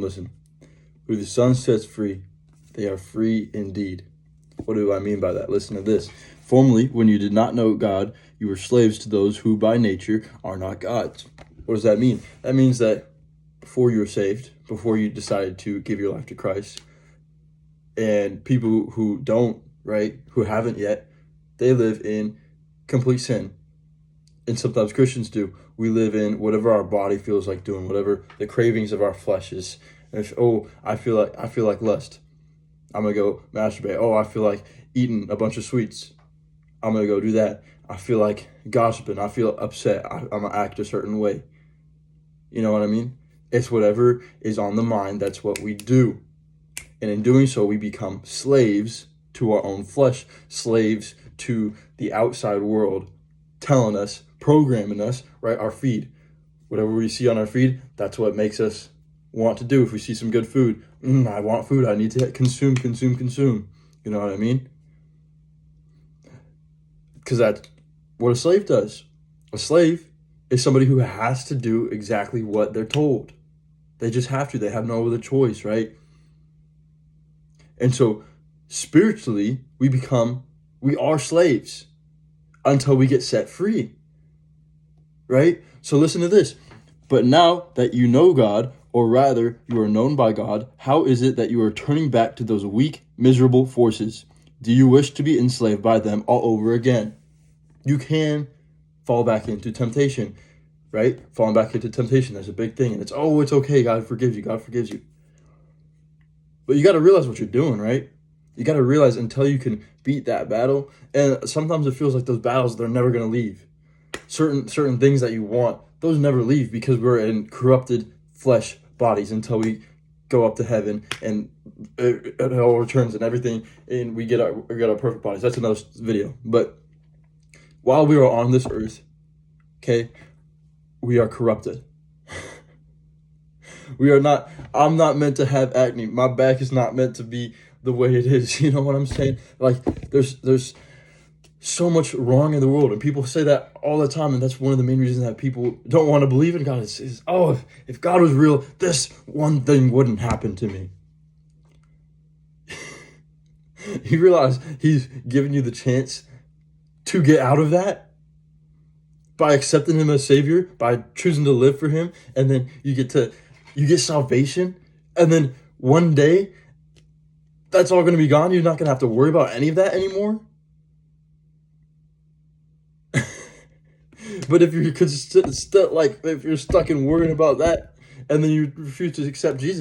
listen. Who the Son sets free, they are free indeed. What do I mean by that? Listen to this. Formerly, when you did not know God, you were slaves to those who by nature are not God's. What does that mean? That means that before you were saved, before you decided to give your life to Christ, and people who don't, right, who haven't yet, they live in complete sin. And sometimes Christians do. We live in whatever our body feels like doing, whatever the cravings of our flesh is. If, I feel like lust, I'm gonna go masturbate. Oh, I feel like eating a bunch of sweets, I'm gonna go do that. I feel like gossiping, I feel upset, I'm gonna act a certain way. You know what I mean? It's whatever is on the mind, that's what we do. And in doing so, we become slaves to our own flesh, slaves to the outside world telling us, programming us, right? Our feed. Whatever we see on our feed, that's what makes us want to do. If we see some good food, I want food, I need to consume. You know what I mean? Because that's what a slave does. A slave is somebody who has to do exactly what they're told. They just have to. They have no other choice, right? And so spiritually, we are slaves until we get set free, right? So listen to this. But now that you know God, or rather you are known by God, how is it that you are turning back to those weak, miserable forces? Do you wish to be enslaved by them all over again? You can fall back into temptation, right? Falling back into temptation, that's a big thing. And it's okay, God forgives you. But you got to realize what you're doing, right? You got to realize until you can beat that battle. And sometimes it feels like those battles, they're never going to leave. Certain things that you want, those never leave because we're in corrupted flesh bodies until we go up to heaven and it all returns and everything, and we get our perfect bodies. That's another video. But while we are on this earth, okay, we are corrupted. I'm not meant to have acne. My back is not meant to be the way it is. You know what I'm saying? Like there's so much wrong in the world, and people say that all the time, and that's one of the main reasons that people don't want to believe in God is if God was real, this one thing wouldn't happen to me. You realize he's giving you the chance to get out of that by accepting him as Savior, by choosing to live for him, and then you get salvation, and then one day that's all going to be gone. You're not going to have to worry about any of that anymore. But if you're stuck in worrying about that, and then you refuse to accept Jesus,